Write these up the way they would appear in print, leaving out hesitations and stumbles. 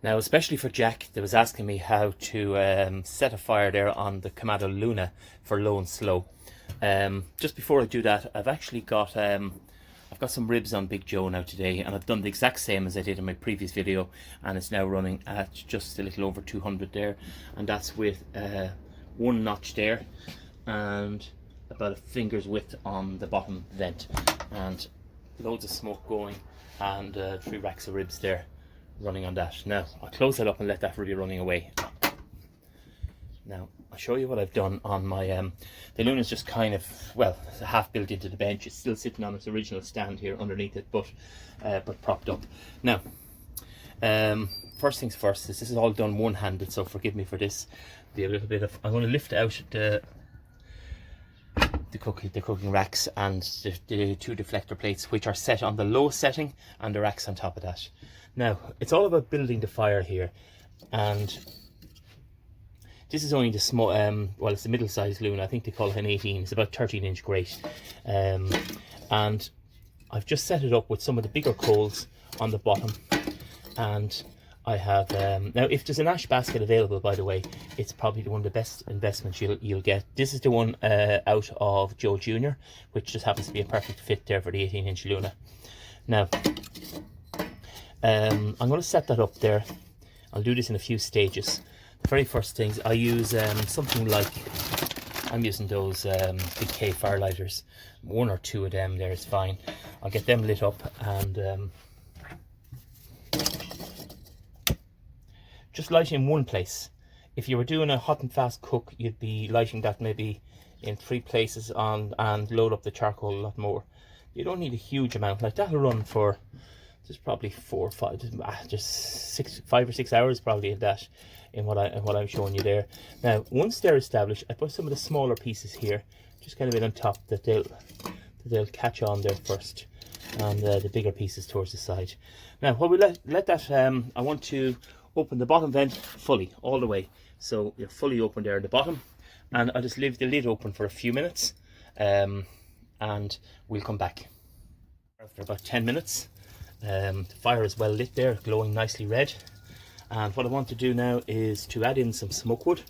Now, especially for Jack, that was asking me how to set a fire there on the Kamado Luna for low and slow. Just before I do that, I've actually got I've got some ribs on Big Joe now today, and I've done the exact same as I did in my previous video, and it's now running at just a little over 200 there, and that's with one notch there and about a finger's width on the bottom vent, and loads of smoke going, and 3 racks of ribs there running on that. Now I'll close that up and let that really running away. Now I'll show you what I've done on my the Luna's just kind of, well, it's half built into the bench. It's still sitting on its original stand here underneath it, but propped up. Now first things first, this is all done one-handed, so forgive me for this. Be a little bit of, I'm going to lift out the cooking racks and the 2 deflector plates, which are set on the lowest setting, and the racks on top of that. Now it's all about building the fire here, and this is only the small, well, it's the middle-sized Luna. I think they call it an 18. It's about 13-inch grate, and I've just set it up with some of the bigger coals on the bottom, and I have now, if there's an ash basket available, by the way, it's probably one of the best investments you'll get. This is the one out of Joe Jr., which just happens to be a perfect fit there for the 18-inch Luna. Now I'm going to set that up there. I'll do this in a few stages. The very first things, I use something like, I'm using those big K firelighters. 1 or 2 of them there is fine. I'll get them lit up, and just lighting in one place. If you were doing a hot and fast cook, you'd be lighting that maybe in 3 places on, and load up the charcoal a lot more. You don't need a huge amount. Like, that'll run for just probably 4 or 5, just 5 or 6 hours probably in that, in what I'm showing you there. Now once they're established, I put some of the smaller pieces here, just kind of in on top, that they'll catch on there first, and the bigger pieces towards the side. Now while we let that, I want to open the bottom vent fully, all the way, so you're fully open there at the bottom, and I'll just leave the lid open for a few minutes, and we'll come back after about 10 minutes. The fire is well lit there, glowing nicely red, and what I want to do now is to add in some smoke wood.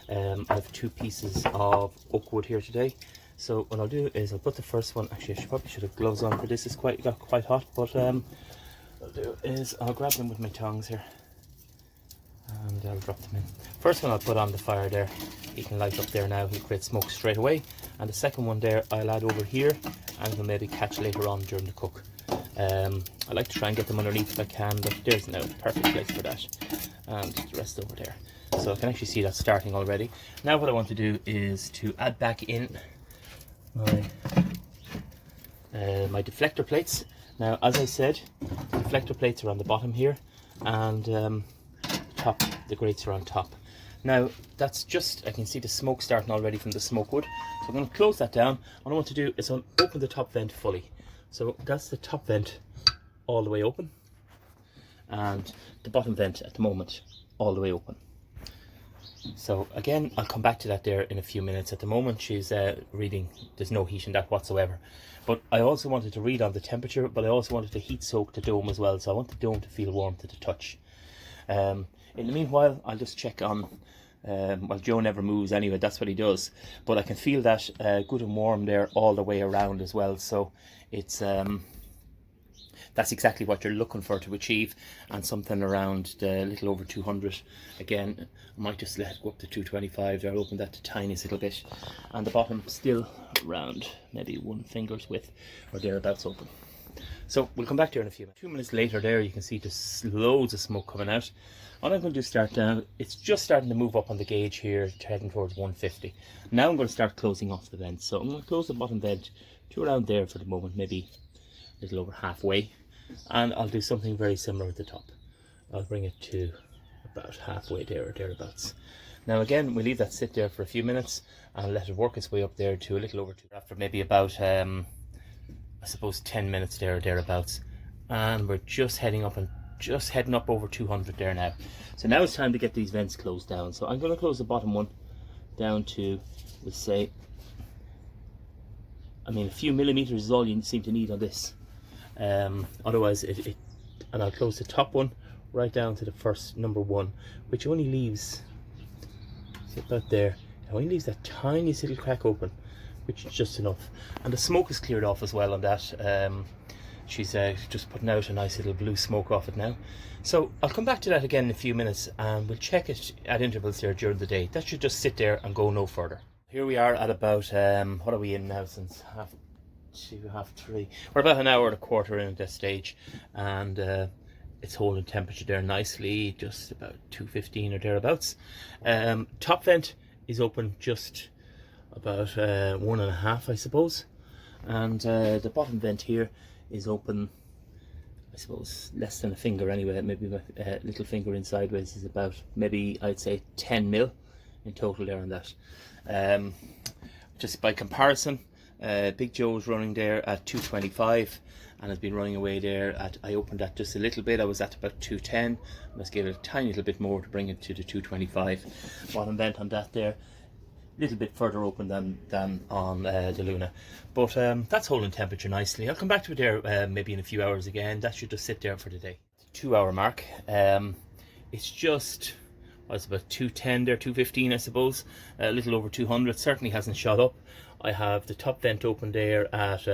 I have 2 pieces of oak wood here today, so what I'll do is I'll put the first one, actually I probably should have gloves on for this, it's got quite hot, but what I'll do is I'll grab them with my tongs here, and I'll drop them in. First one I'll put on the fire there, he can light up there now, he'll create smoke straight away, and the second one there I'll add over here, and he'll maybe catch later on during the cook. I like to try and get them underneath if I can, but there's now a perfect place for that, and the rest over there. So I can actually see that starting already. Now what I want to do is to add back in my my deflector plates. Now, as I said, the deflector plates are on the bottom here, and the grates are on top. Now that's just, I can see the smoke starting already from the smoke wood, so I'm going to close that down. What I want to do is I'll open the top vent fully. So that's the top vent all the way open, and the bottom vent at the moment all the way open. So again, I'll come back to that there in a few minutes. At the moment she's reading, there's no heat in that whatsoever, but I also wanted to read on the temperature, but I also wanted to heat soak the dome as well, so I want the dome to feel warm to the touch. In the meanwhile, I'll just check on, well, Joe never moves anyway, that's what he does, but I can feel that good and warm there all the way around as well, so it's that's exactly what you're looking for to achieve, and something around the little over 200. Again, I might just let it go up to 225 there. I'll open that the tiniest little bit, and the bottom still around maybe 1 finger's width or thereabouts open. So we'll come back there in a few minutes. 2 minutes later there, you can see just loads of smoke coming out. What I'm going to do is start down, it's just starting to move up on the gauge here, heading towards 150. Now I'm going to start closing off the vent, so I'm going to close the bottom vent to around there for the moment, maybe a little over halfway, and I'll do something very similar at the top. I'll bring it to about halfway there or thereabouts. Now again, we leave that sit there for a few minutes and let it work its way up there to a little over 2. After maybe about I suppose 10 minutes there or thereabouts, and we're just heading up over 200 there now. So now it's time to get these vents closed down. So I'm going to close the bottom one down to, let's say, I mean, a few millimeters is all you seem to need on this. Otherwise and I'll close the top one right down to the first number 1, which only leaves, see about there, it only leaves that tiniest little crack open, which is just enough. And the smoke is cleared off as well on that. She's just putting out a nice little blue smoke off it now. So I'll come back to that again in a few minutes, and we'll check it at intervals there during the day. That should just sit there and go no further. Here we are at about, what are we in now, since 2:30, 3:30. We're about an hour and a quarter in at this stage, and it's holding temperature there nicely, just about 215 or thereabouts. Top vent is open just about 1.5, I suppose, and the bottom vent here is open, I suppose, less than a finger anyway. Maybe my little finger in sideways is about, maybe I'd say 10 mil in total there on that. Just by comparison, Big Joe's running there at 225 and has been running away there at, I opened that just a little bit, I was at about 210. Let's give it a tiny little bit more to bring it to the 225. Bottom vent on that there, little bit further open than on the Luna, but that's holding temperature nicely. I'll come back to it there maybe in a few hours again. That should just sit there for the day. 2 hour mark. It's just, well, it's about 210 there, 215 I suppose, a little over 200. Certainly hasn't shot up. I have the top vent open there at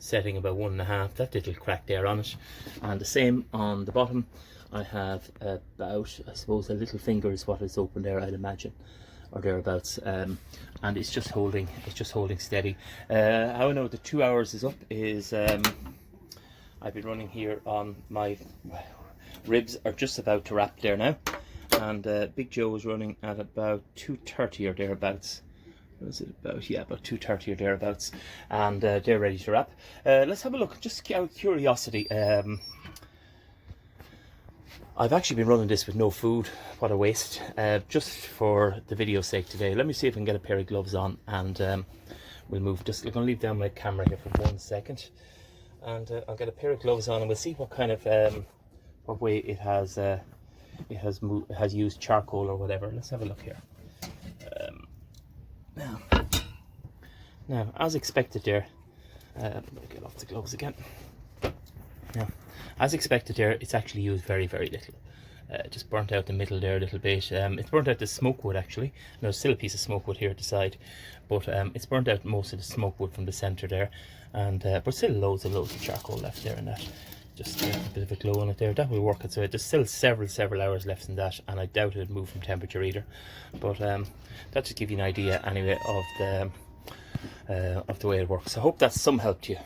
setting about 1.5, that little crack there on it, and the same on the bottom. I have about, I suppose, a little finger is what is open there, I'd imagine, or thereabouts, and it's just holding steady. How I know the 2 hours is up is I've been running here on my ribs are just about to wrap there now, and Big Joe is running at about 230 or thereabouts. What is it about? Yeah, about 230 or thereabouts, and they're ready to wrap. Let's have a look, just out of curiosity. I've actually been running this with no food. What a waste. Just for the video's sake today, let me see if I can get a pair of gloves on, and we'll move. Just I'm going to leave down my camera here for 1 second, and I'll get a pair of gloves on, and we'll see what kind of what way it has used charcoal or whatever. Let's have a look here. Now, as expected there, get off the gloves again. Now, as expected there, it's actually used very, very little. Just burnt out the middle there a little bit. It's burnt out the smoke wood actually. There's still a piece of smoke wood here at the side, but it's burnt out most of the smoke wood from the centre there, and but still loads of charcoal left there in that. Just a bit of a glow on it there. That will work it. So there's still several hours left in that, and I doubt it'd move from temperature either. But that just give you an idea anyway of the way it works. I hope that's some help to you.